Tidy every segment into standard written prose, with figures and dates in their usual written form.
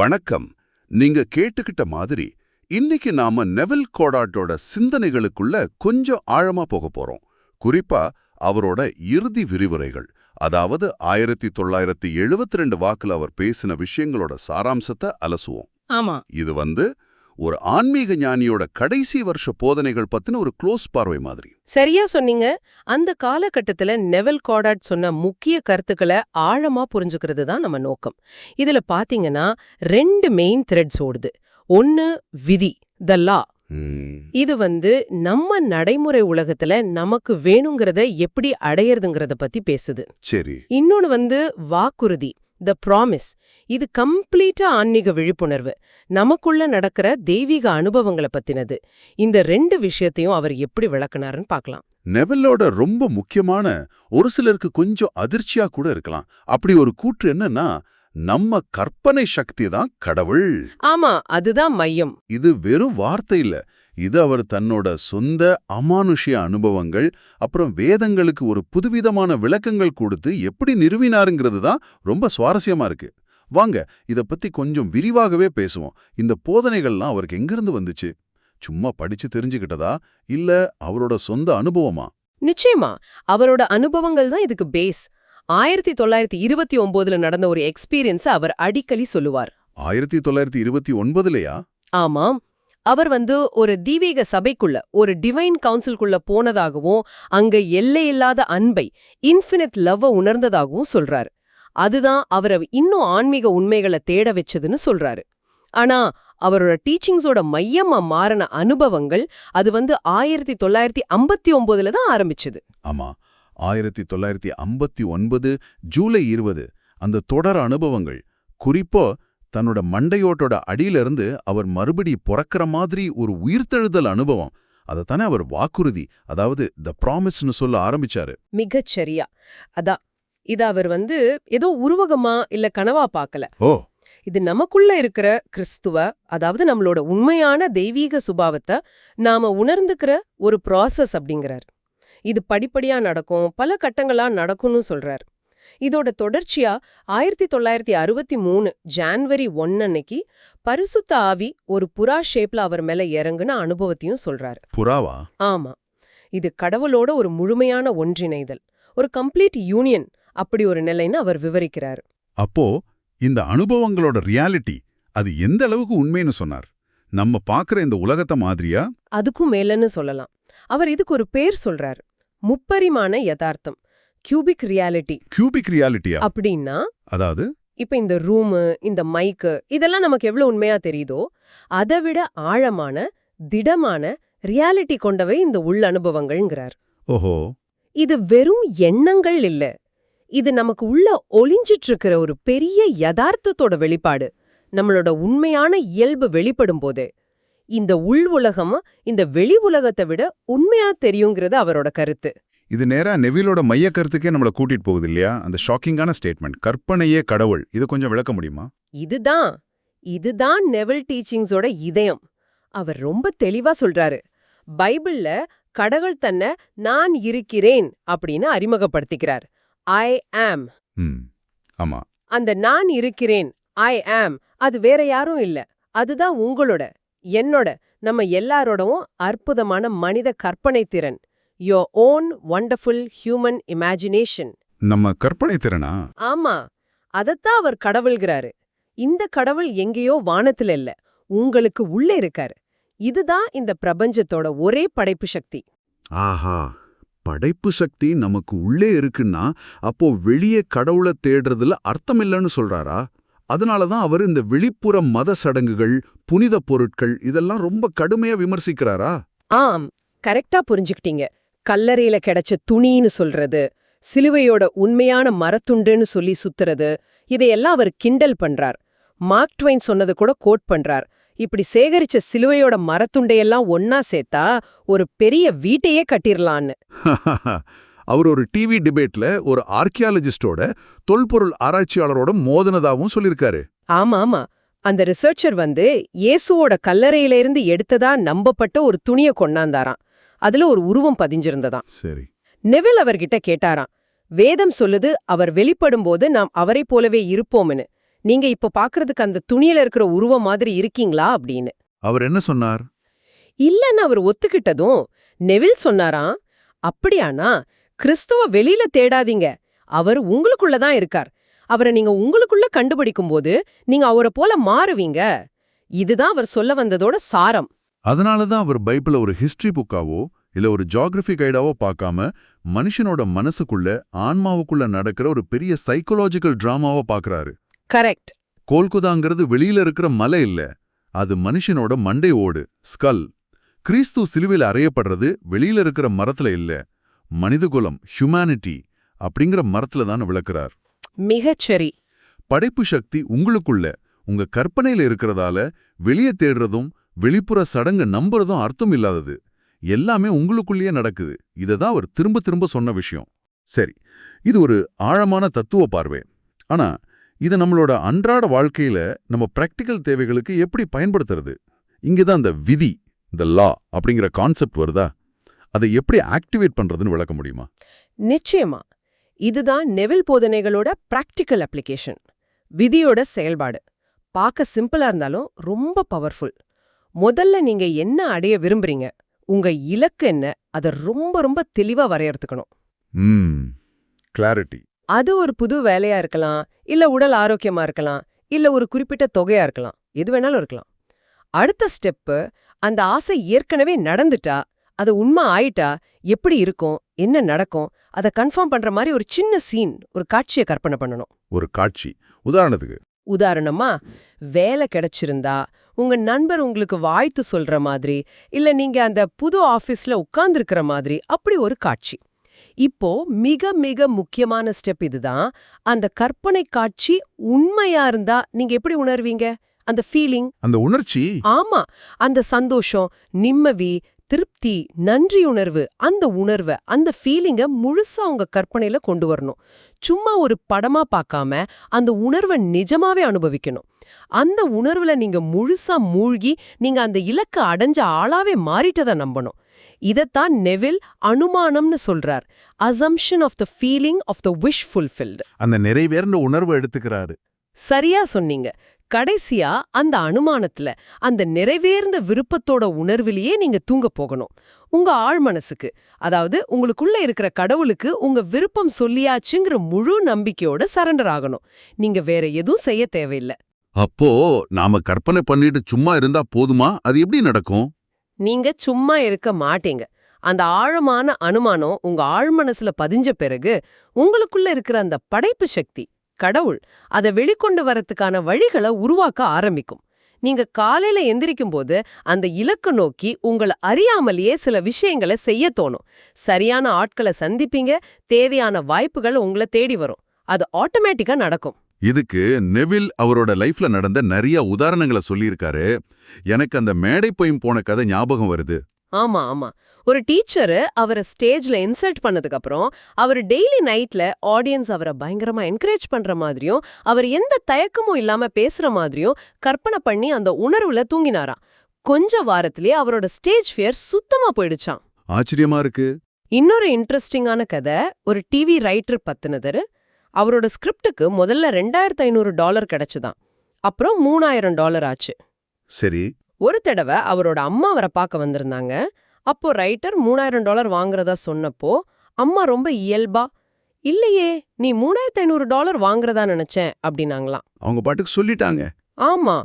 வணக்கம். நீங்க கேட்டுக்கிட்ட மாதிரி இன்னைக்கு நாம நெவில் கோடாட்டோட சிந்தனைகளுக்குள்ள கொஞ்சம் ஆழமா போக போறோம். குறிப்பா அவரோட இறுதி விரிவுரைகள், அதாவது 1972 வாக்குல அவர் பேசின விஷயங்களோட சாராம்சத்தை அலசுவோம். ஆமா. இது ஒரு ஆன்மீக ஞானியோட கடைசி வருஷ போதனைகள் பத்தின ஒரு க்ளோஸ் பார்வை மாதிரி. சரியா சொன்னீங்க. அந்த காலகட்டத்துல நெவில் காடாட் சொன்ன முக்கிய கருத்துக்களை ஆழமா புரிஞ்சுக்கிறது தான் நம்ம நோக்கம். இதுல பாத்தீங்கன்னா 2 மெயின் த்ரெட்ஸ் ஓடுது. ஒன்னு விதி, த லா. இது நம்ம நடைமுறை உலகத்துல நமக்கு வேணுங்கிறத எப்படி அடையறதுங்கிறத பத்தி பேசுது. சரி. இன்னொன்னு வாக்குறுதி, த ப்ராமிஸ். இது கம்ப்ளீட்டா ஆன்மீக விழிப்புணர்வு, நமக்குள்ள நடக்கிற தெய்வீக அனுபவங்களை பத்தினது. இந்த 2 விஷயத்தையும் அவர் எப்படி விளக்குனாருன்னு பார்க்கலாம். நெவிலோட ரொம்ப முக்கியமான, ஒரு சிலருக்கு கொஞ்சம் அதிர்ச்சியா கூட இருக்கலாம், அப்படி ஒரு கூற்று என்னன்னா, நம்ம கற்பனை சக்தி தான் கடவுள். ஆமா, அதுதான் மையம். இது வெறும் வார்த்தை இல்ல. இது அவர் தன்னோட சொந்த அமானுஷ்ய அனுபவங்கள், அப்புறம் வேதங்களுக்கு ஒரு புதுவிதமான விளக்கங்கள் கொடுத்து எப்படி நிறுவினாருங்கிறது தான் ரொம்ப சுவாரஸ்யமா இருக்கு. வாங்க இத பத்தி கொஞ்சம் விரிவாகவே பேசுவோம். இந்த போதனைகள்லாம் அவருக்கு எங்கிருந்து வந்துச்சு? சும்மா படிச்சு தெரிஞ்சுக்கிட்டதா, இல்ல அவரோட சொந்த அனுபவமா? நிச்சயமா அவரோட அனுபவங்கள் தான் இதுக்கு பேஸ். 1929ல நடந்த ஒரு எக்ஸ்பீரியன்ஸ் அவர் அடிக்கடி சொல்லுவார். 1929லயா? ஆமாம். அவர் ஒரு தீவீக சபைக்குள்ள, ஒரு டிவைன் கவுன்சிலுக்குள்ள போனதாகவும், அங்க எல்லையில்லாத அன்பை, இன்ஃபினிட் லவ்வ உணர்ந்ததாகவும் சொல்றாரு. அதுதான் அவரை இன்னும் ஆன்மீக உண்மைகளை தேட வச்சதுன்னு சொல்றாரு. ஆனா அவரோட டீச்சிங்ஸோட மையமா மாறின அனுபவங்கள், அது 1959ல தான் ஆரம்பிச்சது. ஆமா, 1959 ஜூலை 20 அந்த தொடர் அனுபவங்கள், குறிப்பா தன்னோட மண்டையோட்டோட அடியிலிருந்து அவர் மறுபடி பிறக்கிற மாதிரி ஒரு உயிர்த்தெழுதல் அனுபவம், அதைத்தானே அவர் வாக்குறுதி, அதாவது த ப்ராமிஸ்னு சொல்ல ஆரம்பிச்சாரு. மிகச்சரியா. இத அவர் ஏதோ உருவகமா இல்ல கனவா பார்க்கல. ஓ, இது நமக்குள்ள இருக்கிற கிறிஸ்துவ, அதாவது நம்மளோட உண்மையான தெய்வீக சுபாவத்தை நாம உணர்ந்துக்கிற ஒரு ப்ராசஸ் அப்படிங்கிறார். இது படிப்படியா நடக்கும், பல கட்டங்களா நடக்கும்னு சொல்றார். இதோட தொடர்ச்சியா 1963 ஜான்வரி 1 அன்னைக்கு பரிசுத்த ஆவி ஒரு புறா ஷேப்ல அவர் மேல இறங்குன அனுபவத்தையும் சொல்றாரு. புறாவா? ஆமா. இது கடவுளோட ஒரு முழுமையான ஒன்றிணைதல், ஒரு கம்ப்ளீட் யூனியன், அப்படி ஒரு நிலைன்னு அவர் விவரிக்கிறார். அப்போ இந்த அனுபவங்களோட ரியாலிட்டி அது எந்த அளவுக்கு உண்மைன்னு சொன்னார்? நம்ம பாக்குற இந்த உலகத்தை மாதிரியா? அதுக்கும் மேலன்னு சொல்லலாம். அவர் இதுக்கு ஒரு பேர் சொல்றார், முப்பரிமாண யதார்த்தம், கியூபிக் ரியாலிட்டி. கியூபிக் ரியாலிட்டியா? அப்படின்னா, அதாவது இப்ப இந்த ரூமு, இந்த மைக்கு, இதெல்லாம் நமக்கு எவ்வளவு உண்மையா தெரியுதோ அதை விட ஆழமான, திடமான ரியாலிட்டி கொண்டவை இந்த உள் அனுபவங்கள்ங்கிறார். ஓஹோ. இது வெறும் எண்ணங்கள் இல்ல, இது நமக்கு உள்ள ஒளிஞ்சிட்டு இருக்கிற ஒரு பெரிய யதார்த்தத்தோட வெளிப்பாடு. நம்மளோட உண்மையான இயல்பு வெளிப்படும் போதே இந்த உள் உலகம் இந்த வெளி உலகத்தை விட உண்மையா தெரியுங்கிறது அவரோட கருத்து. இது நேரா நெவிலோட மைய கருத்துக்கே நம்மளை கூட்டிட்டு போகுது இல்லையா? அந்த ஷாக்கிங்கான ஸ்டேட்மெண்ட், கற்பனையே கடவுள். இது கொஞ்சம் விளக்க முடியுமா? இதுதான் நெவில் டீச்சிங்ஸோட இதயம். அவர் ரொம்ப தெளிவா சொல்றாரு. பைபிள்ல கடவுள் தன்னை நான் இருக்கிறேன் அப்படின்னு அறிமுகப்படுத்திக்கிறார். ஐ ஆம். ஆமா. அந்த நான் இருக்கிறேன், ஐ ஆம், அது வேற யாரும் இல்ல. அதுதான் உங்களோட, என்னோட, நம்ம எல்லாரோடவும் அற்புதமான மனித கற்பனை திறன். Your own wonderful human imagination. நம்ம கற்பனை திறனா? ஆமா, அதத்தான் அவர் கடவுள்கிறாரு. இந்த கடவுள் எங்கேயோ வானத்துல இல்ல, உங்களுக்கு உள்ளே இருக்காரு. இதுதான் இந்த பிரபஞ்சத்தோட ஒரே படைப்பு சக்தி. ஆஹா, படைப்பு சக்தி நமக்கு உள்ளே இருக்குன்னா அப்போ வெளியே கடவுளை தேடுறதுல அர்த்தம் இல்லைன்னு சொல்றாரா? அதனாலதான் அவர் இந்த வெளிப்புற மத சடங்குகள், புனித பொருட்கள் இதெல்லாம் ரொம்ப கடுமையா விமர்சிக்கிறாரா? ஆம், கரெக்டா புரிஞ்சுக்கிட்டீங்க. கல்லறையில கிடைச்ச துணின்னு சொல்றது, சிலுவையோட உண்மையான மரத்துண்டுன்னு சொல்லி சுத்துறது, இதையெல்லாம் அவர் கிண்டல் பண்றார். மார்க் ட்வைன் சொன்னது கூட கோட் பண்றார். இப்படி சேகரிச்ச சிலுவையோட மரத்துண்டையெல்லாம் ஒன்னா சேர்த்தா ஒரு பெரிய வீட்டையே கட்டிரலான்னு. அவர் ஒரு டிவி டிபேட்ல ஒரு ஆர்கியாலஜிஸ்டோட, தொல்பொருள் ஆராய்ச்சியாளரோட மோதனதாவும் சொல்லிருக்காரு. ஆமா, அந்த ரிசர்ச்சர் இயேசுவோட கல்லறையிலிருந்து எடுத்ததா நம்பப்பட்ட ஒரு துணியை கொண்டாந்தாராம். அதுல ஒரு உருவம் பதிஞ்சிருந்ததாம். சரி. நெவில் அவர்கிட்ட கேட்டாராம், வேதம் சொல்லுது அவர் வெளிப்படும் போது நாம் அவரை போலவே இருப்போம்னு, நீங்க இப்ப பாக்குறதுக்கு அந்த துணியில இருக்கிற உருவம் மாதிரி இருக்கீங்களா அப்படின்னு. அவர் என்ன சொன்னார்? இல்லன்னு அவர் ஒத்துக்கிட்டதும் நெவில் சொன்னாராம், அப்படியானா கிறிஸ்துவ வெளியில தேடாதீங்க, அவர் உங்களுக்குள்ள தான் இருக்கார். அவரை நீங்க உங்களுக்குள்ள கண்டுபிடிக்கும் போது நீங்க அவரை போல மாறுவீங்க. இதுதான் அவர் சொல்ல வந்ததோட சாரம். அதனால தான் அவர் பைபிள ஒரு ஹிஸ்டரி புக்காவோ இல்ல ஒரு ஜியோகிராஃபி கைடாவோ பார்க்காம மனுஷனோட மனசுக்குள்ள ஆன்மாவுக்குள்ள நடக்கிற ஒரு பெரிய சைக்கோலாஜிக்கல் டிராமாவா பார்க்கறாரு. கரெக்ட். கோல்கொதாங்கிறது வெளியில இருக்கிற மலை இல்ல, அது மனுஷனோட மண்டை ஓடு, ஸ்கல். கிறிஸ்து சிலுவையில் அறையப்படுறது வெளியில இருக்கிற மரத்துல இல்ல, மனிதகுலம், ஹியூமனிட்டி அப்படிங்கிற மரத்துல தான் விளக்குறார். மிகச்சரி. படைப்பு சக்தி உங்களுக்குள்ள உங்க கற்பனையில இருக்கிறதால வெளியே தேடுறதும் வெளிப்புற சடங்கு நம்புறதும் அர்த்தம் இல்லாதது. எல்லாமே உங்களுக்குள்ளேயே நடக்குது. இததான் அவர் திரும்ப திரும்ப சொன்ன விஷயம். சரி, இது ஒரு ஆழமான தத்துவ பார்வை. ஆனா இதை நம்மளோட அன்றாட வாழ்க்கையில நம்ம பிராக்டிக்கல் தேவைகளுக்கு எப்படி பயன்படுத்துறது? இங்கதான் இந்த விதி, இந்த லா அப்படிங்கிற கான்செப்ட் வருதா? அதை எப்படி ஆக்டிவேட் பண்றதுன்னு விளக்க முடியுமா? நிச்சயமா. இதுதான் நெவில் போதனைகளோட பிராக்டிக்கல் அப்ளிகேஷன். விதியோட செயல்பாடு பார்க்க சிம்பிளா இருந்தாலும் ரொம்ப பவர்ஃபுல். முதல்ல நீங்க என்ன அடைய விரும்புறீங்க, உங்க இலக்கு என்ன, அதை ரொம்ப ரொம்ப தெளிவா வரையறுத்துக்கணும். கிளாரிட்டி. அது ஒரு புது வேலையா இருக்கலாம், இல்ல உடல் ஆரோக்கியமா இருக்கலாம், இல்ல ஒரு குறிப்பிட்ட தொகையா இருக்கலாம், எது வேணாலும் இருக்கலாம். அடுத்த ஸ்டெப்பு, அந்த ஆசை ஏற்கனவே நடந்துட்டா, அது உண்மை ஆயிட்டா எப்படி இருக்கும், என்ன நடக்கும், அதை கன்ஃபார்ம் பண்ற மாதிரி ஒரு சின்ன சீன், ஒரு காட்சியை கற்பனை பண்ணணும். ஒரு காட்சி உதாரணத்துக்கு? உதாரணமா, வேலை கிடைச்சிருந்தா உங்க நண்பர் உங்களுக்கு வாழ்த்து சொல்ற மாதிரி, இல்ல நீங்க அந்த புது ஆபீஸ்ல உட்கார்ந்திருக்கிற மாதிரி, அப்படி ஒரு காட்சி. இப்போ மிக மிக முக்கியமான ஸ்டெப் இதுதான். அந்த கற்பனை காட்சி உண்மையா இருந்தா நீங்க எப்படி உணர்வீங்க? அந்த ஃபீலிங், அந்த உணர்ச்சி. ஆமா, அந்த சந்தோஷம், நிம்மதி, திருப்தி, நன்றி உணர்வு, அந்த உணர்வை, அந்த ஃபீலிங்க முழுசா உங்க கற்பனையில கொண்டு வரணும். சும்மா ஒரு படமா பார்க்காம அந்த உணர்வை நிஜமாவே அனுபவிக்கணும். அந்த உணர்வுல நீங்க முழுசா மூழ்கி நீங்க அந்த இலக்கை அடைஞ்ச ஆளாவே மாறிட்டதை நம்பணும். இதத்தான் நெவில் அனுமானம்னு சொல்றார். Assumption of the feeling of the wish fulfilled. அந்த நிறைவேர்ந்த உணர்வை எடுத்துக்கிறாரு. சரியா சொன்னீங்க. கடைசியா அந்த அனுமானத்துல அந்த நிறைவேர்ந்த விருப்பத்தோட உணர்விலேயே நீங்க தூங்க போகணும். உங்க ஆழ்மனசுக்கு, அதாவது உங்களுக்குள்ள இருக்கிற கடவுளுக்கு உங்க விருப்பம் சொல்லியாச்சுங்கிற முழு நம்பிக்கையோட சரண்டர் ஆகணும். நீங்க வேற எதுவும் செய்ய தேவையில்லை. அப்போ நாம கற்பனை பண்ணிட்டு சும்மா இருந்தா போதுமா? அது எப்படி நடக்கும்? நீங்க சும்மா இருக்க மாட்டீங்க. அந்த ஆழமான அனுமானம் உங்க ஆழ்மனசுல பதிஞ்ச பிறகு உங்களுக்குள்ள இருக்கிற அந்த படைப்பு சக்தி, கடவுள், அதை வெளிக்கொண்டு வரத்துக்கான வழிகளை உருவாக்க ஆரம்பிக்கும். நீங்க காலையில எந்திரிக்கும் போது அந்த இலக்கு நோக்கி உங்களை அறியாமலேயே சில விஷயங்களை செய்ய தோணும். சரியான ஆட்களை சந்திப்பீங்க, தேவையான வாய்ப்புகள் உங்களை தேடி வரும். அது ஆட்டோமேட்டிக்கா நடக்கும். இதுக்கு நெவில் அவரோட லைஃப்ல நடந்த நிறைய உதாரணங்களை சொல்லியிருக்காரு. எனக்கு அந்த மேடை போயும் போன கதை ஞாபகம் வருது. ஆமா ஆமா. ஒரு டீச்சரு அவரை ஸ்டேஜ்ல இன்சல்ட் பண்ணதுக்கு அப்புறம் அவர் டெய்லி நைட்ல ஆடியன்ஸ் அவரை பயங்கரமா என்கரேஜ் பண்ற மாதிரியும் அவர் எந்த தயக்கமும் இல்லாம பேசுற மாதிரியும் கற்பனை பண்ணி அந்த உணர்வுல தூங்கினாராம். கொஞ்ச வாரத்திலேயே அவரோட ஸ்டேஜ் ஃபியர் சுத்தமா போயிடுச்சாம். ஆச்சரியமா இருக்கு. இன்னொரு இன்ட்ரெஸ்டிங்கான கதை ஒரு டிவி ரைட்டர் பத்தினது. அவரோட ஸ்கிரிப்டுக்கு முதல்ல $2500 கிடைச்சுதான். அப்புறம் $3000 ஆச்சு. சரி. ஒரு தடவை அவரோட அம்மா அவரை பார்க்க வந்திருந்தாங்க. அப்போ ரைட்டர் $3000 வாங்குறதா சொன்னப்போ அம்மா ரொம்ப இயல்பா, இல்லையே நீ $3500 வாங்குறதா நினைச்சேன் அப்படின்னாங்களாம். அவங்க பாட்டுக்கு சொல்லிட்டாங்க. ஆமா,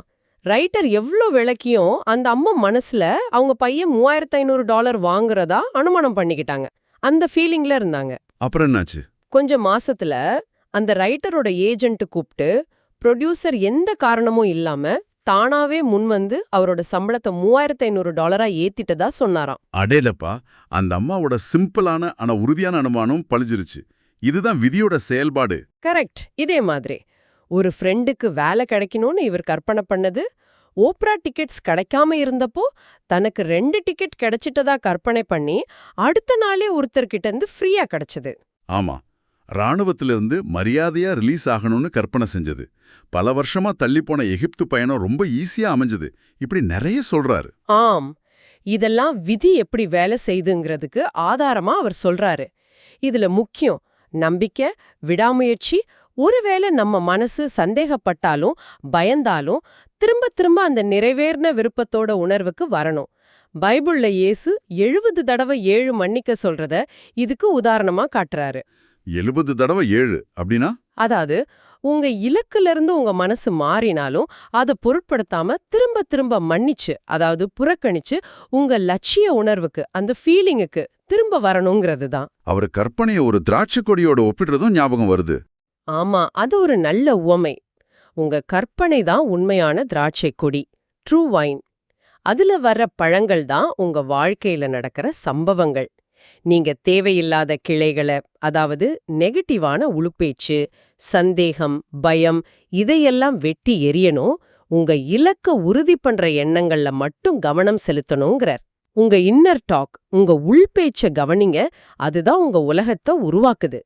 ரைட்டர் எவ்ளோ விளக்கியும் அந்த அம்மா மனசுல அவங்க பையன் $3500 வாங்குறதா அனுமானம் பண்ணிக்கிட்டாங்க. அந்த ஃபீலிங்ல இருந்தாங்க. அப்புறம் என்னாச்சு? கொஞ்சம் மாசத்துல அந்த ரைட்டரோட ஏஜென்ட் கூப்பிட்டு ப்ரொடியூசர் எந்த காரணமும் இல்லாம தானாவே முன்வந்து அவரோட சம்பளத்தை $3500 ஏத்திட்டதா சொன்னாராம். அடேலப்பா, அந்த அம்மாவோட சிம்பிளான ஆனா உறுதியான அனுமானம் பழிஞ்சிருச்சு. இதுதான் விதியோட செயல்பாடு. கரெக்ட். இதே மாதிரி ஒரு ஃப்ரெண்டுக்கு வேலை கிடைக்கணும்னு இவர் கற்பனை பண்ணது, ஓப்ரா டிக்கெட்ஸ் கிடைக்காம இருந்தப்போ தனக்கு 2 டிக்கெட் கிடைச்சிட்டதா கற்பனை பண்ணி அடுத்த நாளே ஒருத்தர்கிட்ட இருந்து ஃப்ரீயா கிடைச்சது. ஆமா, ராணுவத்திலிருந்து மரியாதையா ரிலீஸ் ஆகணும்னு கற்பனை செஞ்சது. பல வருஷமா தள்ளிப்போன எகிப்து பயணம் ரொம்ப ஈஸியா அமைஞ்சது. இப்படி நிறைய சொல்றாரு. ஆம், இதெல்லாம் விதி எப்படி வேலை செய்துங்கிறதுக்கு ஆதாரமா அவர் சொல்றாரு. இதுல முக்கியம் நம்பிக்கை, விடாமுயற்சி, ஒருவேளை நம்ம மனசு சந்தேகப்பட்டாலும் பயந்தாலும் திரும்ப திரும்ப அந்த நிறைவேறின விருப்பத்தோட உணர்வுக்கு வரணும். பைபிள்ல இயேசு 70 தடவை 7 மன்னிக்க சொல்றத இதுக்கு உதாரணமா காட்டுறாரு. 70 தடவை 7 அப்படின்னா? அதாவது உங்க இலக்குல இருந்து உங்க மனசு மாறினாலும் அதை பொருட்படுத்தாம திரும்ப திரும்ப மன்னிச்சு, அதாவது புறக்கணிச்சு உங்க லட்சிய உணர்வுக்கு, அந்த ஃபீலிங்குக்கு திரும்ப வரணுங்கிறது தான். அவர் கற்பனையை ஒரு திராட்சை கொடியோட ஒப்பிடுறதும் ஞாபகம் வருது. ஆமா, அது ஒரு நல்ல உவமை. உங்க கற்பனை தான் உண்மையான திராட்சை கொடி, ட்ரூ வைன். அதுல வர்ற பழங்கள் தான் உங்க வாழ்க்கையில நடக்கிற சம்பவங்கள். நீங்க தேவையில்லாத கிளைகளை, அதாவது நெகட்டிவான உளுப்பேச்சு, சந்தேகம், பயம் இதையெல்லாம் வெட்டி எறியணும். உங்க இலக்க உறுதி பண்ற எண்ணங்கள்ல மட்டும் கவனம் செலுத்தணுங்கிறார். உங்க இன்னர் டாக், உங்க உள்பேச்ச கவனிங்க. அதுதான் உங்க உலகத்தை உருவாக்குது.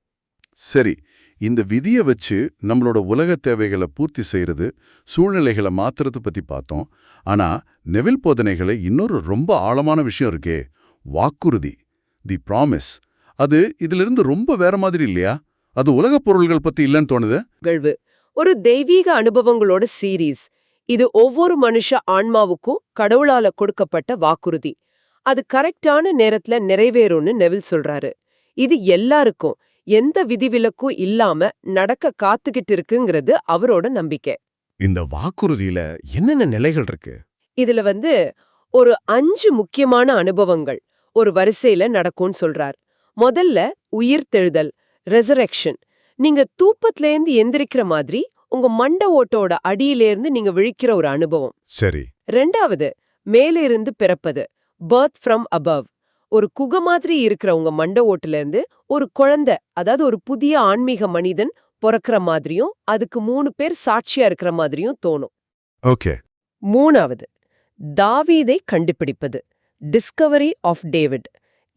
சரி, இந்த விதியை வச்சு நம்மளோட உலக தேவைகளை பூர்த்தி செய்யறது, சூழ்நிலைகளை மாத்துறது பத்தி பார்த்தோம். ஆனா நெவில் போதனைகளை இன்னொரு ரொம்ப ஆழமான விஷயம் இருக்கே, வாக்குறுதி, தி ப்ராமிஸ். அது இதிலிருந்து ரொம்ப வேற மாதிரி இல்லையா? அது உலகப் பொருள்கள் பத்தி இல்லைன்னு தோணுது. நிகழ்வு ஒரு தெய்வீக அனுபவங்களோட சீரீஸ். இது ஒவ்வொரு மனுஷ ஆன்மாவுக்கும் கடவுளால கொடுக்கப்பட்ட வாக்குறுதி. அது கரெக்டான நேரத்துல நிறைவேறும்னு நெவில் சொல்றாரு. இது எல்லாருக்கும் எந்த விதிவிலக்கும் இல்லாம நடக்க காத்துக்கிட்டு இருக்குங்கிறது அவரோட நம்பிக்கை. இந்த வாக்குறுதியில என்னென்ன நிலைகள் இருக்கு? இதுல ஒரு 5 முக்கியமான அனுபவங்கள் ஒரு வரிசையில நடக்கும்னு சொல்றார். முதல்ல உயிர்த்தெழுதல், ரெசரெக்ஷன். நீங்க தூப்பத்திலேருந்து எந்திரிக்கிற மாதிரி உங்க மண்ட ஓட்டோட அடியிலேருந்து நீங்க விழிக்கிற ஒரு அனுபவம். சரி. ரெண்டாவது மேலிருந்து பிறப்பது, பர்த் ஃப்ரம் அபவ். ஒரு குகை மாதிரி இருக்கிற உங்க மண்ட ஓட்டுல இருந்து ஒரு குழந்தை, அதாவது ஒரு புதிய ஆன்மீக மனிதன் பிறக்கிற மாதிரியும் அதுக்கு 3 பேர் சாட்சியா இருக்கிற மாதிரியும் தோணும். ஓகே. மூணாவது தாவீதை கண்டுபிடிப்பது, டிஸ்கவரி ஆஃப் டேவிட்.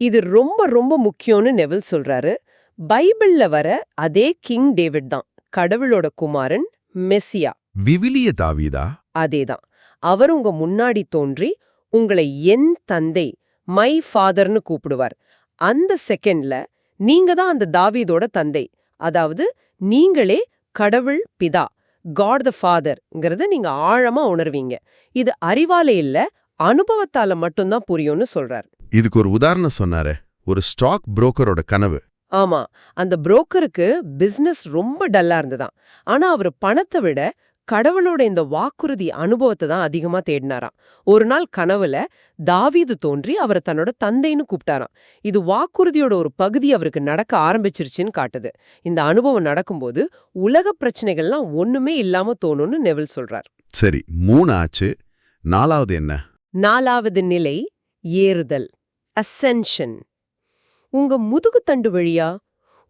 இது ரொம்ப ரொம்ப முக்கியம்னு நெவில் சொல்றாரு. பைபிள்ல வர அதே கிங் டேவிட் தான், கடவுளோட குமாரன், மெஸ்ஸியா. விவிலிய தாவீதா? அதேதான். அவர் உங்க முன்னாடி தோன்றி உங்களை என் தந்தை, மை ஃபாதர்னு கூப்பிடுவார். அந்த செகண்ட்ல நீங்க தான் அந்த தாவீதோட தந்தை, அதாவது நீங்களே கடவுள் பிதா, காட் த ஃபாதர்ங்கிறத நீங்க ஆழமா உணர்வீங்க. இது அறிவால இல்ல, அனுபவத்தால மட்டும்தான் புரியும்னு சொல்றார். இதுக்கு ஒரு உதாரணம் சொன்னாரே, ஒரு ஸ்டாக் புரோக்கரோட கனவு. ஆமா, அந்த புரோக்கருக்கு பிசினஸ் ரொம்ப டல்லா இருந்ததாம். ஆனா அவர் பணத்தை விட கடவுளோட இந்த வாக்குறுதி அனுபவத்தை தான் அதிகமா தேடினாராம். ஒரு நாள் கனவுல தாவீது தோன்றி அவரை தன்னோட தந்தைன்னு கூப்பிட்டாராம். இது வாக்குறுதியோட ஒரு பகுதி அவருக்கு நடக்க ஆரம்பிச்சிருச்சுன்னு காட்டுது. இந்த அனுபவம் நடக்கும்போது உலக பிரச்சனைகள்லாம் ஒண்ணுமே இல்லாம தோணும்னு நெவில் சொல்றார். சரி, 3 ஆச்சு. 4வது என்ன? 4வது நிலை ஏறுதல், அசென்ஷன். உங்க முதுகுத்தண்டு வழியா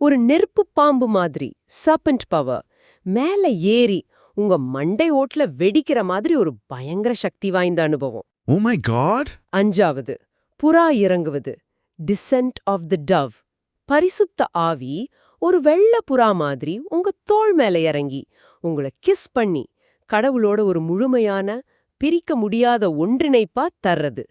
ஒரு நெருப்பு பாம்பு மாதிரி, சர்பென்ட் பவர், மேல ஏறி உங்க மண்டை ஓட்ல வெடிக்கிற மாதிரி ஒரு பயங்கர சக்தி வாய்ந்த அனுபவம். Oh my God. 5வது புறா இறங்குவது, டிசென்ட் ஆஃப் தி டவ். பரிசுத்த ஆவி ஒரு வெள்ளை புறா மாதிரி உங்க தோள் மேல இறங்கி உங்களை கிஸ் பண்ணி கடவுளோட ஒரு முழுமையான, பிரிக்க முடியாத ஒன்றிணைப்பா தர்றது.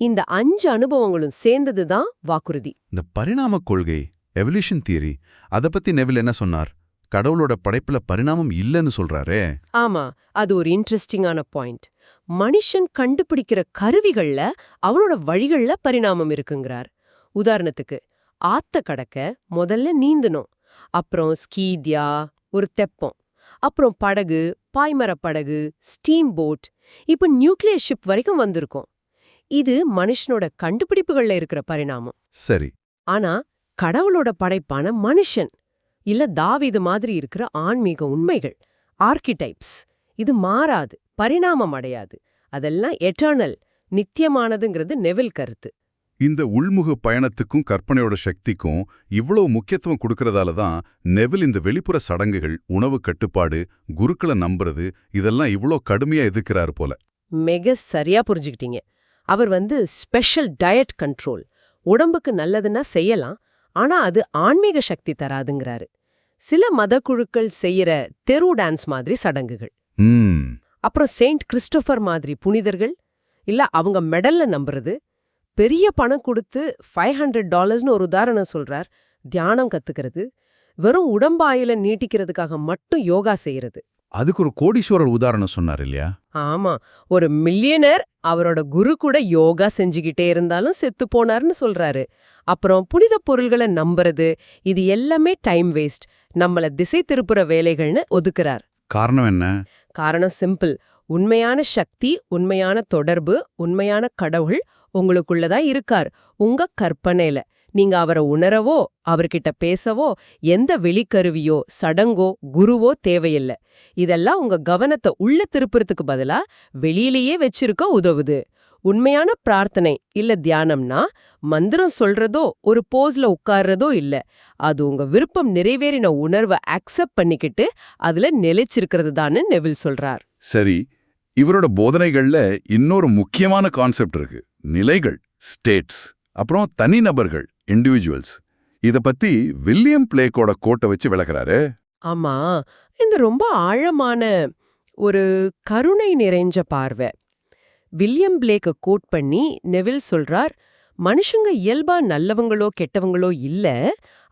இந்த 5 அனுபவங்களும் சேர்ந்ததுதான் வாக்குறுதி. இந்த பரிணாம கொள்கை, எவல்யூஷன் தியரி, அத பத்தி நெவில் என்ன சொன்னார்? கடவுளோட படைப்புல பரிணாமம் இல்லைன்னு சொல்றாரே. ஆமா, அது ஒரு இன்ட்ரெஸ்டிங்கான பாயிண்ட். மனுஷன் கண்டுபிடிக்கிற கருவிகள்ல அவனோட வழிகள்ல பரிணாமம் இருக்குங்கிறார். உதாரணத்துக்கு ஆத்த கடக்க முதல்ல நீந்தணும், அப்புறம் ஸ்கீத்யா, ஒரு தெப்பம், அப்புறம் படகு, பாய்மரப் படகு, ஸ்டீம் போட், இப்ப நியூக்ளியர் ஷிப் வரைக்கும் வந்திருக்கோம். இது மனுஷனோட கண்டுபிடிப்புகள்ல இருக்கிற பரிணாமம். சரி. ஆனா கடவுளோட படைப்பான மனுஷன், இல்ல தாவீது மாதிரி இருக்கிற ஆன்மீக உண்மைகள், ஆர்கிடைப்ஸ், இது மாறாது, பரிணாமம் அடையாது. அதெல்லாம் எட்டர்னல், நித்தியமானதுங்கிறது நெவில் கருத்து. இந்த உள்முக பயணத்துக்கும் கற்பனையோட சக்திக்கும் இவ்வளவு முக்கியத்துவம் கொடுக்கறதால தான் நெவில் இந்த வெளிப்புற சடங்குகள், உணவு கட்டுப்பாடு, குருக்களை நம்புறது இதெல்லாம் இவ்ளோ கடுமையா எதிர்க்கிறாரு போல. மிக சரியா புரிஞ்சுக்கிட்டீங்க. அவர் ஸ்பெஷல் டயட் கண்ட்ரோல், உடம்புக்கு நல்லதுன்னா செய்யலாம், ஆனா அது ஆன்மீக சக்தி தராதுங்கிறாரு. சில மத குழுக்கள் செய்யற தெரு டான்ஸ் மாதிரி சடங்குகள், அப்புறம் செயின்ட் கிறிஸ்டோபர் மாதிரி புனிதர்கள், இல்ல அவங்க மெடல்ல நம்புறது, பெரிய பணம் கொடுத்து $500ன்னு ஒரு உதாரணம் சொல்றார், தியானம் கத்துக்கிறது, வெறும் உடம்பாயில நீட்டிக்கிறதுக்காக மட்டும் யோகா செய்யறது. அதுக்கு ஒரு கோடீஸ்வரர் உதாரணம் சொன்னார் இல்லையா? ஆமா, ஒரு மில்லியனர் அவரோட குரு கூட யோகா செஞ்சுக்கிட்டே இருந்தாலும் செத்து போனார்னு சொல்றாரு. அப்புறம் புனித பொருள்களை நம்புறது, இது எல்லாமே டைம் வேஸ்ட், நம்மள திசை திருப்புற வேலைகள்னு ஒதுக்குறார். காரணம் என்ன? காரணம் சிம்பிள். உண்மையான சக்தி, உண்மையான தொடர்பு, உண்மையான கடவுள் உங்களுக்குள்ளதான் இருக்கார், உங்க கற்பனையில. நீங்க அவரை உணரவோ அவர்கிட்ட பேசவோ எந்த வெளிக்கருவியோ சடங்கோ குருவோ தேவையில்லை. இதெல்லாம் உங்க கவனத்தை உள்ள திருப்புறதுக்கு பதிலா வெளியிலேயே வச்சிருக்க உதவுது. உண்மையான பிரார்த்தனை இல்ல தியானம்னா மந்திரம் சொல்றதோ ஒரு போஸ்ல உட்கார்றதோ இல்ல. அது உங்க விருப்பம் நிறைவேறின உணர்வை அக்செப்ட் பண்ணிக்கிட்டு அதுல நிலைச்சிருக்கிறது தான்னு நெவில் சொல்றார். சரி, இவரோட போதனைகள்ல இன்னொரு முக்கியமான கான்செப்ட் இருக்கு. நிலைகள், ஸ்டேட்ஸ், அப்புறம் தனிநபர்கள், இண்டிவிஜுவல்ஸ். இத பத்தி வில்லியம் பிளேக்கோட கோட்டை வச்சு விளக்குறாரு. ஆமா, இந்த ரொம்ப ஆழமான ஒரு கருணை நிறைஞ்ச பார்வை. வில்லியம் பிளேக்க கோட் பண்ணி நெவில் சொல்றார், மனுஷங்க இயல்பா நல்லவங்களோ கெட்டவங்களோ இல்ல,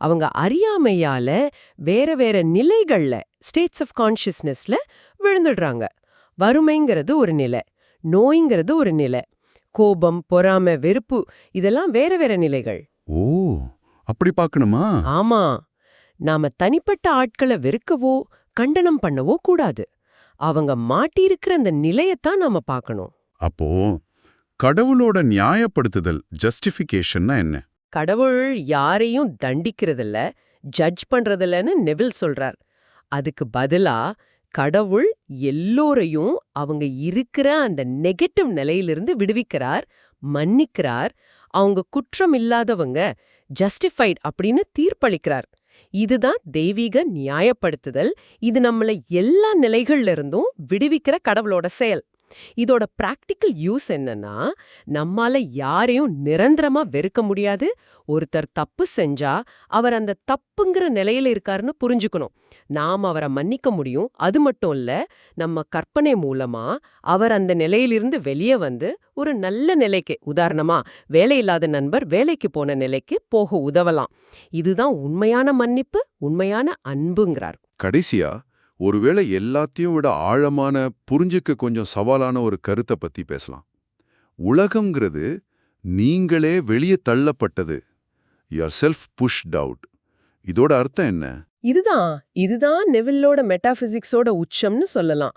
அவங்க அறியாமையால வேற வேற நிலைகள்ல, ஸ்டேட்ஸ் ஆஃப் கான்ஷியஸ்னஸ்ல விழுந்துடுறாங்க. வறுமைங்கிறது ஒரு நிலை, நோய்ங்கிறது ஒரு நிலை, கோபம், பொறாமை, வெறுப்பு, இதெல்லாம் வேற வேற நிலைகள். ஓ, அப்படி பார்க்கணுமா? ஆமா, நாம தனிப்பட்ட ஆட்களை வெறுக்கவோ கண்டனம் பண்ணவோ கூடாது. அவங்க மாட்டியிருக்கிற அந்த நிலையத்தான் நாம பார்க்கணும். அப்போ கடவுளோட நியாயப்படுத்துதல், ஜஸ்டிஃபிகேஷன்னா என்ன? கடவுள் யாரையும் தண்டிக்கிறதில்ல, ஜட்ஜ் பண்றதில்லன்னு நெவில் சொல்றார். அதுக்கு பதிலா கடவுள் எல்லோரையும் அவங்க இருக்கிற அந்த நெகட்டிவ் நிலையிலிருந்து விடுவிக்கிறார், மன்னிக்கிறார், அவங்க குற்றம் இல்லாதவங்க, ஜஸ்டிஃபைட் அப்படின்னு தீர்ப்பளிக்கிறார். இதுதான் தெய்வீக நியாயப்படுத்துதல். இது நம்மள எல்லா நிலைகள்ல இருந்தும் விடுவிக்கிற கடவுளோட செயல். இதோட பிராக்டிக்கல் யூஸ் என்னன்னா, நம்மால யாரையும் நிரந்தரமா வெறுக்க முடியாது. ஒருத்தர் தப்பு செஞ்சா அவர் அந்த தப்புங்கிற நிலையில இருக்காருன்னு புரிஞ்சுக்கணும். நாம் அவரை மன்னிக்க முடியும். அது மட்டும் இல்ல, நம்ம கற்பனை மூலமா அவர் அந்த நிலையிலிருந்து வெளியே வந்து ஒரு நல்ல நிலைக்கு, உதாரணமா வேலையில்லாத நண்பர் வேலைக்கு போன நிலைக்கு போக உதவலாம். இதுதான் உண்மையான மன்னிப்பு, உண்மையான அன்புங்கிறார். கடைசியா, ஒருவேளை எல்லாத்தையும் விட ஆழமான, புரிஞ்சுக்க கொஞ்சம் சவாலான ஒரு கருத்தை பத்தி பேசலாம். உலகம்ங்கிறது நீங்களே வெளியே தள்ளப்பட்டது, யுவர் செல்ஃப் புஷ்ட் அவுட். இதோட அர்த்தம் என்ன? இதுதான் நெவில்லோட மெட்டாபிசிக்ஸோட உச்சம்னு சொல்லலாம்.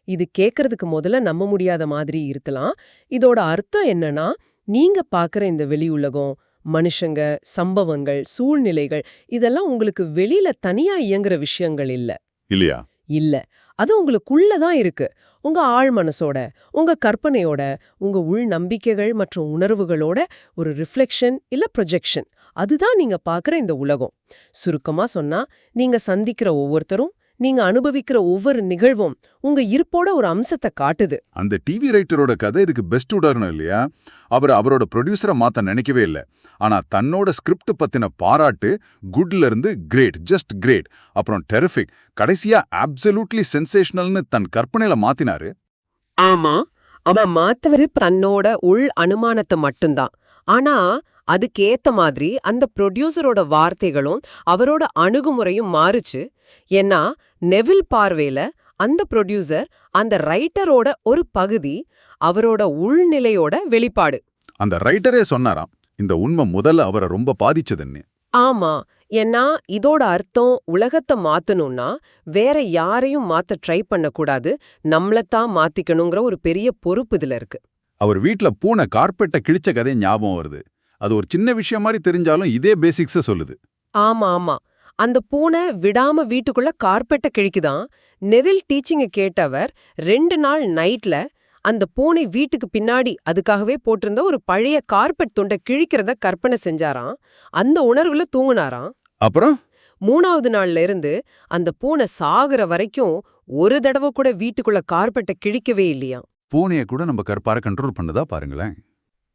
இது கேட்கறதுக்கு முதல்ல நம்ப முடியாத மாதிரி இருக்கலாம். இதோட அர்த்தம் என்னன்னா, நீங்க பார்க்குற இந்த வெளி உலகம், மனுஷங்க, சம்பவங்கள், சூழ்நிலைகள், இதெல்லாம் உங்களுக்கு வெளியில தனியா இயங்குற விஷயங்கள் இல்ல. இல்லையா? இல்ல, அது உங்களுக்குள்ளதான் இருக்கு. உங்க ஆழ் மனசோட, உங்க கற்பனையோட, உங்க உள் நம்பிக்கைகள் மற்றும் உணர்வுகளோட ஒரு ரிஃப்ளெக்ஷன் இல்ல ப்ரொஜெக்ஷன். அதுதான் நீங்க பார்க்குற இந்த உலகம். சுருக்கமா சொன்னா, நீங்க சந்திக்கிற ஒவ்வொருத்தரும், நீங்க அனுபவிக்கிற ஒவ்வொரு நிகழ்வும் உங்க இருப்போட ஒரு அம்சத்தை காட்டுது. அந்த டிவி ரைட்டரோட கதை இதுக்கு பெஸ்ட் உதாரணம் இல்லையா? அவரோட ப்ரொடியூசரை மாத்த நினைக்கவே இல்லை. ஆனா தன்னோட ஸ்கிரிப்ட் பத்தின பாராட்டு குட்ல இருந்து கிரேட், ஜஸ்ட் கிரேட், அப்புறம் டெரிஃபிக், கடைசியா அப்சல்யூட்லி சென்சேஷனல்னு தன் கற்பனையில மாத்தினாரு. ஆமா, அவன் மாத்தவரு தன்னோட உள் அனுமானத்தை மட்டும்தான். ஆனா அதுக்கேத்த மாதிரி அந்த ப்ரொடியூசரோட வார்த்தைகளும் அவரோட அணுகுமுறையும் மாறுச்சு. ஏன்னா நெவில் பார்வையில அந்த ப்ரொடியூசர் அந்த ரைட்டரோட ஒரு பகுதி, அவரோட உள்நிலையோட வெளிப்பாடு. அந்த ரைட்டரே சொன்னாராம், இந்த உண்மை முதல்ல அவரை ரொம்ப பாதிச்சதுன்னு. ஆமா, ஏன்னா இதோட அர்த்தம் உலகத்தை மாத்தணும்னா வேற யாரையும் மாத்த ட்ரை பண்ணக்கூடாது, நம்மளத்தான் மாத்திக்கணுங்கிற ஒரு பெரிய பொறுப்பு இதுல இருக்கு. அவர் வீட்ல பூனை கார்பெட்டை கிழிச்ச கதை ஞாபகம் வருது. அது ஒரு சின்ன விஷயம் மாதிரி தெரிஞ்சாலும் இதே பேசிக்ஸ சொல்லுது. ஆமா, அந்த பூனை விடாம வீட்டுக்குள்ள கார்பெட்டை கிழிக்குதான். நெவில் டீச்சிங்க கேட்டவர் 2 நாள் நைட்ல அந்த பூனை வீட்டுக்கு பின்னாடி அதுக்காகவே போட்டிருந்த ஒரு பழைய கார்பெட் துண்டை கிழிக்கிறத கற்பனை செஞ்சாராம். அந்த உணர்வுல தூங்குனாராம். அப்புறம் 3வது நாள்ல இருந்து அந்த பூனை சாகுற வரைக்கும் ஒரு தடவை கூட வீட்டுக்குள்ள கார்பெட்டை கிழிக்கவே இல்லையா. பூனையை கூட நம்ம கற்பார கண்ட்ரோல் பண்ணதா பாருங்களேன்.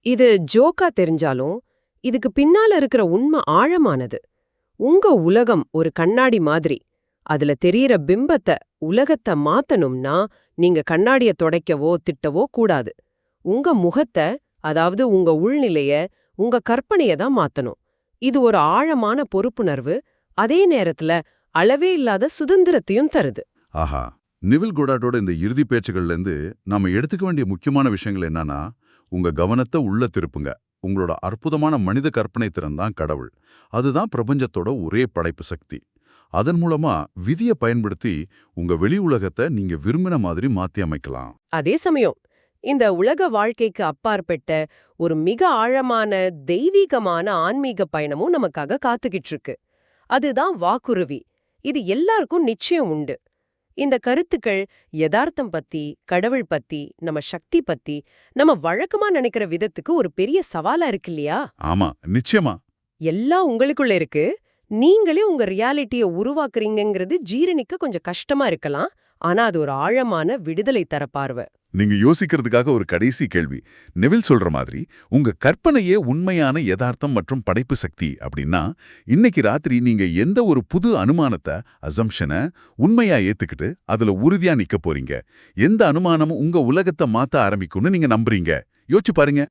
இது ஜோக்கா தெரிஞ்சாலும் இதுக்கு பின்னால இருக்கிற உண்மை ஆழமானது. உங்க உலகம் ஒரு கண்ணாடி மாதிரி. அதுல தெரியற பிம்பத்தை, உலகத்தை மாத்தணும்னா நீங்க கண்ணாடிய துடைக்கவோ திட்டவோ கூடாது. உங்க முகத்தை, அதாவது உங்க உள்நிலைய, உங்க கற்பனைய தான் மாத்தணும். இது ஒரு ஆழமான பொறுப்புணர்வு, அதே நேரத்துல அளவே இல்லாத சுதந்திரத்தையும் தருது. ஆஹா, நிவில் கோடாட்டோட இந்த இறுதி பேச்சுகள்ல இருந்து நாம எடுத்துக்க வேண்டிய முக்கியமான விஷயங்கள் என்னன்னா, உங்க கவனத்தை உள்ள திருப்புங்க. உங்களோட அற்புதமான மனித கற்பனை திறன் தான் கடவுள். அதுதான் பிரபஞ்சத்தோட ஒரே படைப்பு சக்தி. அதன் மூலமா விதியை பயன்படுத்தி உங்க வெளி உலகத்தை நீங்க விரும்பின மாதிரி மாத்தி அமைக்கலாம். அதே சமயம் இந்த உலக வாழ்க்கைக்கு அப்பாற்பட்ட ஒரு மிக ஆழமான தெய்வீகமான ஆன்மீக பயணமும் நமக்காக காத்துக்கிட்டு இருக்கு. அதுதான் வாக்குறுதி. இது எல்லாருக்கும் நிச்சயம் உண்டு. இந்த கருத்துக்கள் யதார்த்தம் பத்தி, கடவுள் பத்தி, நம்ம சக்தி பத்தி, நம்ம வழக்கமா நினைக்கிற விதத்துக்கு ஒரு பெரிய சவாலா இருக்கு இல்லையா? ஆமா, நிச்சயமா. எல்லாம் உங்களுக்குள்ள இருக்கு. நீங்களே உங்க ரியாலிட்டிய உருவாக்குறீங்கங்கிறது ஜீரணிக்க கொஞ்சம் கஷ்டமா இருக்கலாம். ஆனா அது ஒரு ஆழமான விடுதலை தர பார்வை. நீங்க யோசிக்கிறதுக்காக ஒரு கடைசி கேள்வி. நெவில் சொல்ற மாதிரி உங்க கற்பனையே உண்மையான யதார்த்தம் மற்றும் படைப்பு சக்தி அப்படின்னா, இன்னைக்கு ராத்திரி நீங்க எந்த ஒரு புது அனுமானத்தை, அசம்ஷனை உண்மையா ஏத்துக்கிட்டு அதுல உறுதியா நிக்க போறீங்க? எந்த அனுமானமும் உங்க உலகத்தை மாத்த ஆரம்பிக்கும்னு நீங்க நம்புறீங்க? யோசிச்சு பாருங்க.